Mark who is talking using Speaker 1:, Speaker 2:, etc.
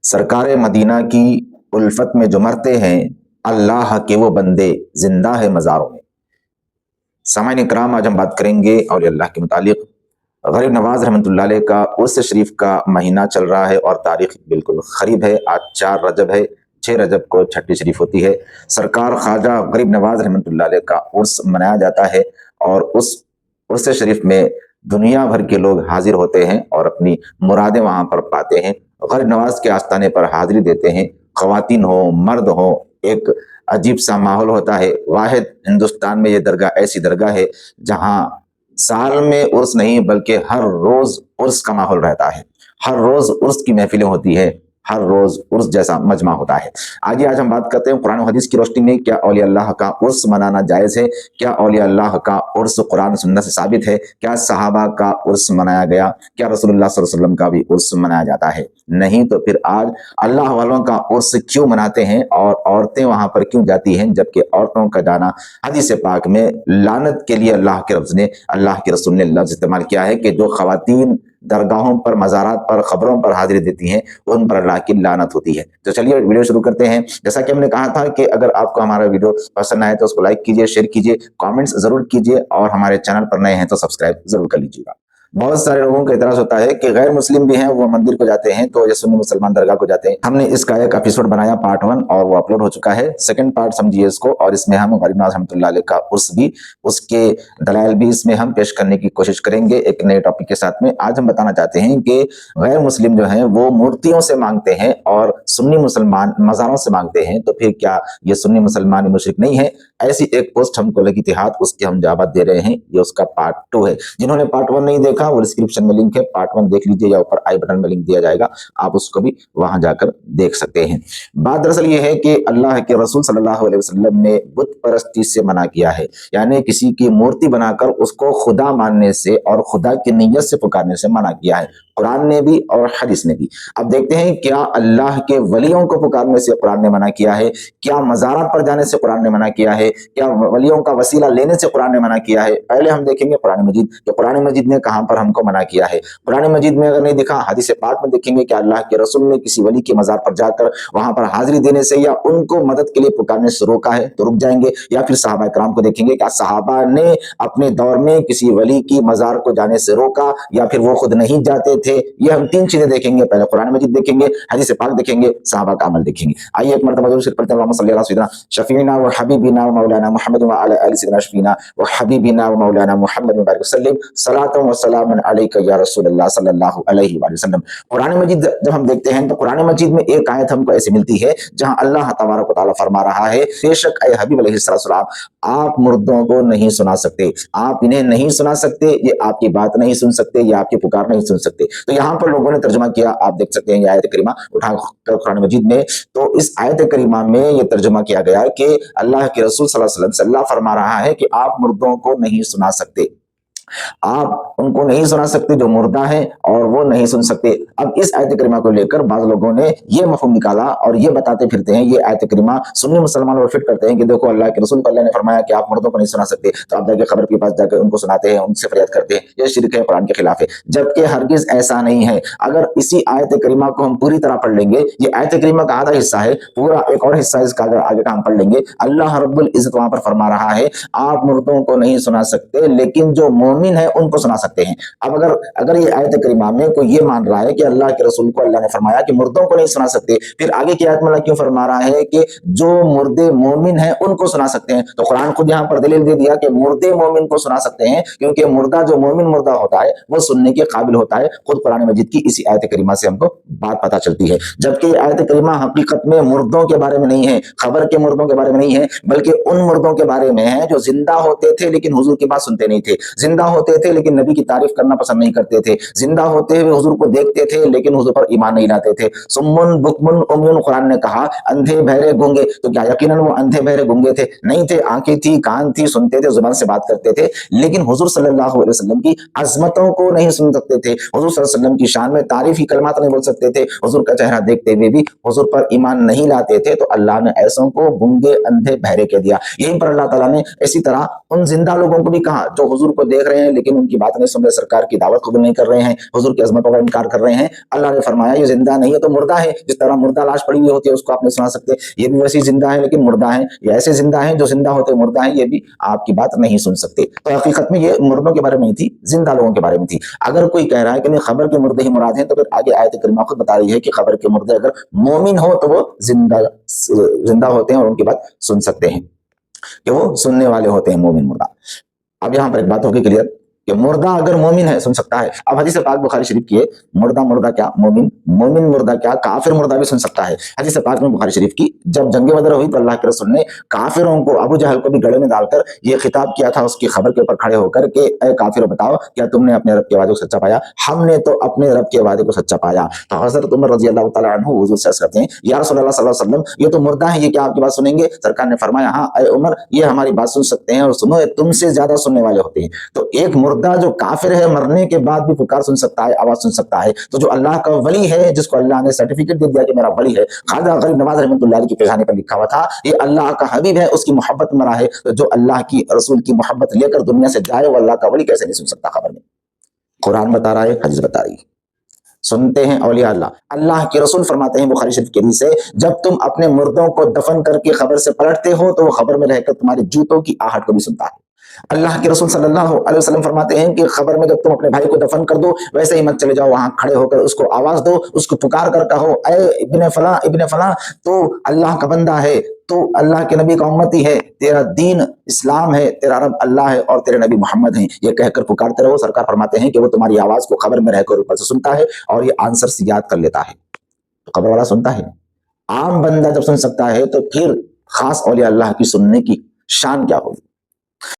Speaker 1: सरकार मदीना की उल्फत में जो मरते हैं, अल्लाह के वो बंदे जिंदा है मज़ारों में। सामाइन इकराम, आज हम बात करेंगे औलिया अल्लाह के मुतालिक। गरीब नवाज रहमतुल्लाह अलैह का उर्स शरीफ का महीना चल रहा है और तारीख बिल्कुल करीब है। आज 4 रजब है, 6 रजब को छठी शरीफ होती है। सरकार ख्वाजा गरीब नवाज रहमतुल्लाह अलैह का उर्स मनाया जाता है और उस उर्स शरीफ में दुनिया भर के लोग हाजिर होते हैं और अपनी मुरादें वहाँ पर पाते हैं। गरीब नवाज के आस्थाने पर हाजिरी देते हैं, ख़वातीन हो मर्द हो, एक अजीब सा माहौल होता है। वाहिद हिंदुस्तान में ये दरगाह ऐसी दरगाह है जहाँ साल में उर्स नहीं बल्कि हर रोज उर्स का माहौल रहता है। हर रोज उर्स की महफिलें होती है, हर रोज उर्स जैसा मजमा होता है। आज हम बात करते हैं कुरान और हदीस की रोशनी में, क्या औलिया अल्लाह का उर्स मनाना जायज़ है? क्या औलिया अल्लाह का उर्स कुरान सुन्नत से साबित है? क्या सहाबा का उर्स मनाया गया? क्या रसूलुल्लाह सल्लल्लाहु अलैहि वसल्लम का भी उर्स मनाया जाता है? नहीं तो फिर आज अल्लाह वालों का उर्स क्यों मनाते हैं और औरतें वहां पर क्यों जाती हैं, जबकि औरतों का जाना हदीस पाक में लानत के लिए अल्लाह के रब ने, अल्लाह के रसूल ने लफ्ज़ इस्तेमाल किया है कि जो ख़वातीन दरगाहों पर, मज़ारात पर, खबरों पर हाजिरी देती हैं, उन पर अल्लाह की लानत होती है। तो चलिए वीडियो शुरू करते हैं। जैसा कि हमने कहा था कि अगर आपको हमारा वीडियो पसंद आए तो उसको लाइक कीजिए, शेयर कीजिए, कमेंट्स जरूर कीजिए और हमारे चैनल पर नए हैं तो सब्सक्राइब जरूर कर लीजिएगा। बहुत सारे लोगों का इतराज होता है कि गैर मुस्लिम भी हैं, वो मंदिर को जाते हैं तो ये सुन्नी मुसलमान दरगाह को जाते हैं। हमने इसका एक एपिसोड बनाया पार्ट 1 और वो अपलोड हो चुका है। सेकंड पार्ट समझिए इसको, और इसमें हम गरीब नवाज रहमतुल्लाह अलैह का उर्स भी, उसके दलाइल भी इसमें हम पेश करने की कोशिश करेंगे एक नए टॉपिक के साथ में। आज हम बताना चाहते हैं कि गैर मुस्लिम जो हैं वो मूर्तियों से मांगते हैं और सुन्नी मुसलमान मज़ारों से मांगते हैं, तो फिर क्या ये सुन्नी मुसलमान मुशरिक नहीं है? ऐसी एक पोस्ट हमको लगी थी हाथ, उसके हम जवाब दे रहे हैं। ये उसका पार्ट 2 है। जिन्होंने पार्ट 1 नहीं देखा वो डिस्क्रिप्शन में लिंक है, पार्ट 1 देख लीजिए या ऊपर आई बटन में लिंक दिया जाएगा, आप उसको भी वहां जाकर देख सकते हैं। बात दरअसल ये है कि अल्लाह के रसूल सल्लल्लाहु अलैहि वसल्लम ने बुत परस्ती से मना किया है, यानी किसी की मूर्ति बनाकर उसको खुदा मानने से और खुदा की नीयत से पुकारने से मना किया है, कुरान ने भी और हदीस ने भी। अब देखते हैं क्या अल्लाह के वलियों को पुकारने से कुरान ने मना किया है? क्या मज़ारात पर जाने से कुरान ने मना किया है? क्या वलियों का वसीला लेने से कुरान ने मना किया है? पहले हम देखेंगे कुरान मजीद, तो कुरान मजीद ने कहां पर हमको मना किया है। कुरान मजीद में अगर नहीं दिखा, हदीस पाक में देखेंगे कि अल्लाह के रसूल ने किसी वली के मज़ार पर जाकर वहां पर हाजिरी देने से या उनको मदद के लिए पुकारने से रोका है, तो रुक जाएंगे। या फिर सहाबा कराम को देखेंगे, क्या सहाबा ने अपने दौर में किसी वली की मज़ार को जाने से रोका या फिर वो खुद नहीं जाते थे? ये हम 3 चीजें देखेंगे, पहले कुरान मजीद देखेंगे, हदीस पाक देखेंगे, सहाबा का अमल देखेंगे। आइए एक मरतबा ज़रूर पढ़ते हैं, अल्लाहुम्मा सल्ली अला सय्यिदिना शफीना व हबीबिना व मौलाना मुहम्मद व अला आलि सय्यिदिना शफीना व हबीबिना व मौलाना मुहम्मद व वसल्लम सलातु व सलामुन अलैका या रसूलल्लाह सल्लल्लाहु अलैहि वसल्लम। कुरान मजीद जब हम देखते हैं तो कुरान मजीद में एक आयत हमको ऐसी मिलती है जहां अल्लाह तबारक व तआला फरमा रहा है, बेशक ए हबीब अलैहिस्सलाम आप मुर्दों को नहीं सुना सकते, आप इन्हें नहीं सुना सकते, ये आपकी बात नहीं सुन सकते, ये आपकी पुकार नहीं सुन सकते। तो यहाँ पर लोगों ने तर्जुमा किया, आप देख सकते हैं ये आयत करीमा उठा कर कुरान मजीद में, तो इस आयत करीमा में ये तर्जुमा किया गया कि अल्लाह के रसूल सल्लल्लाहु अलैहि वसल्लम से अल्लाह फरमा रहा है कि आप मुर्दों को नहीं सुना सकते, आप उनको नहीं सुना सकते जो मुर्दा है और वो नहीं सुन सकते। अब इस आयत करीमा को लेकर बाज़ लोगों ने ये मफहूम निकाला और ये बताते फिरते हैं, ये आयत करीमा सुन्नी मुसलमानों पर फिट करते हैं कि देखो अल्लाह के रसूल को अल्लाह ने फरमाया कि आप मुर्दों को नहीं सुना सकते, तो आप जाके खबर के पास जाकर उनको सुनाते हैं, उनसे फरियाद करते हैं, ये शिर्क है, कुरान के खिलाफ है। जबकि हरगिज ऐसा नहीं है। अगर इसी आयत करीमा को हम पूरी तरह पढ़ लेंगे, ये आयत करीमा का आधा हिस्सा है, पूरा एक और हिस्सा इसका अगर आगे का हम पढ़ लेंगे, अल्लाह रब्बुल इज्जत वहां पर फरमा रहा है आप मुर्दों को नहीं सुना सकते लेकिन जो मोमिन है उनको सुना सकते हैं। अब अगर ये आयत करीमा में कोई ये मान रहा है कि अल्लाह के रसूल को अल्लाह ने फरमाया कि मुर्दों को नहीं सुना सकते, फिर आगे की आयत में अल्लाह क्यों फरमा रहा है कि जो मुर्दे मोमिन हैं उनको सुना सकते हैं? तो कुरान खुद यहाँ पर दलील दे दिया कि मुर्दे मोमिन को सुना सकते हैं, क्योंकि मुर्दा जो मोमिन मुर्दा होता है वो सुनने के काबिल होता है। खुद कुरान मजीद की इसी आयत करीमा से हमको बात पता चलती है। जबकि आयत करीमा हकीकत में मुर्दों के बारे में नहीं है, खबर के मुर्दों के बारे में नहीं है, बल्कि उन मुर्दों के बारे में है जो जिंदा होते थे लेकिन हुजूर की बात सुनते नहीं थे, जिंदा होते थे लेकिन नबी की तारीफ करना पसंद नहीं करते थे, जिंदा होते हुए हुजूर को देखते थे लेकिन हुजूर पर ईमान नहीं लाते थे। सुम्मुन बुकमुन उम्युन, कुरान ने कहा अंधे बहरे गूंगे, तो क्या यकीनन वो अंधे बहरे गूंगे थे? नहीं थे, आंखें थी, कान थी, सुनते थे, जुबान से बात करते थे, लेकिन हुजूर सल्लल्लाहु अलैहि वसल्लम की अजमतों को नहीं सुन सकते थे, हुजूर सल्लल्लाहु अलैहि वसल्लम की शान में तारीफी कलमात नहीं बोल सकते थे, हुजूर का चेहरा देखते हुए भी हुजूर पर ईमान नहीं लाते थे। तो अल्लाह ने ऐसों को गूंगे अंधे बहरे कह दिया। यहीं पर अल्लाह ताला ने इसी तरह उन जिंदा लोगों को भी कहा जो हुजूर को देख रहे हैं लेकिन उनकी बात नहीं सुन रहे, सरकार की दावत कबूल नहीं कर रहे हैं, हुजूर की अजमतों का इनकार कर रहे हैं, ہیں, اللہ نے فرمایا یہ زندہ نہیں ہے تو مردہ ہے. جس طرح مردہ لاش پڑی ہوئی ہوتی ہے اس کو آپ نے سنا سکتے, یہ بھی ویسے زندہ ہے لیکن مردہ ہے. یہ ایسے زندہ ہیں جو زندہ ہوتے مردہ ہیں, یہ بھی آپ کی بات نہیں سن سکتے. تو حقیقت میں یہ مردوں کے بارے میں تھی, زندہ لوگوں کے بارے میں تھی. اگر کوئی کہہ رہا ہے کہ نہیں خبر کے مردے ہی مراد ہیں, تو پھر آگے آیت کریمہ خود بتا رہی ہے کہ خبر کے مردے اگر مومن ہو تو وہ زندہ ہوتے ہیں اور ان کی بات سن سکتے ہیں, کہ وہ سننے والے ہوتے ہیں مومن مردہ. اب یہاں پر ایک بات ہوگی کلیئر کہ مردہ اگر مومن ہے سن سکتا ہے. اب حدیث پاک بخاری شریف کی ہے, مردہ کیا مومن, مومن مردہ کیا کافر مردہ بھی سن سکتا ہے. حدیث پاک میں بخاری شریف کی, جب جنگ بدر ہوئی تو اللہ کے رسول نے کافروں کو, ابو جہل کو بھی گڑے میں ڈال کر یہ خطاب کیا تھا اس کی خبر کے اوپر کھڑے ہو کر کہ اے کافروں بتاؤ کیا تم نے اپنے رب کے وعدے کو سچا پایا؟ ہم نے تو اپنے رب کے وعدے کو سچا پایا. تو حضرت عمر رضی اللہ تعالیٰ عنہ حضور سے عرض کرتے ہیں یا رسول اللہ صلی اللہ علیہ وسلم یہ تو مردہ ہیں, یہ کیا آپ کی بات سنیں گے؟ سرکار نے فرمایا ہاں اے عمر یہ ہماری بات سن سکتے ہیں, اور سنو تم سے زیادہ سننے والے ہوتے ہیں. تو ایک مردہ جو کافر ہے مرنے کے بعد بھی پکار سن سکتا ہے, آواز سن سکتا ہے. تو جو اللہ کا ولی ہے, جس کو اللہ نے سرٹیفکیٹ دے دیا کہ میرا ولی ہے, خواجہ غریب نواز رحمۃ اللہ علیہ کی پیغانے پر لکھا ہوا تھا یہ اللہ کا حبیب ہے, اس کی محبت مرا ہے. تو جو اللہ کی رسول کی محبت لے کر دنیا سے جائے وہ اللہ کا ولی کیسے نہیں سن سکتا؟ خبر میں قرآن بتا رہا ہے, حدیث بتا رہی ہے. سنتے ہیں اولیاء اللہ. اللہ کے رسول فرماتے ہیں بخاری شریف کے حدیث سے, جب تم اپنے مردوں کو دفن کر کے خبر سے پلٹتے ہو تو وہ خبر میں رہ کر تمہارے جوتوں کی آہٹ کو بھی سنتا ہے. اللہ کے رسول صلی اللہ علیہ وسلم فرماتے ہیں کہ خبر میں جب تم اپنے بھائی کو دفن کر دو ویسے ہی مت چلے جاؤ, وہاں کھڑے ہو کر اس کو آواز دو, اس کو پکار کر کہو اے ابن فلاں ابن فلاں, تو اللہ کا بندہ ہے, تو اللہ کے نبی کا امتی ہے, تیرا دین اسلام ہے, تیرا رب اللہ ہے اور تیرے نبی محمد ہیں, یہ کہہ کر پکارتے رہو. سرکار فرماتے ہیں کہ وہ تمہاری آواز کو خبر میں رہ کر اوپر سے سنتا ہے اور یہ آنسر سے یاد کر لیتا ہے. تو خبر والا سنتا ہے. عام بندہ جب سن سکتا ہے تو پھر خاص اولیاء اللہ کی سننے کی شان کیا ہوگی؟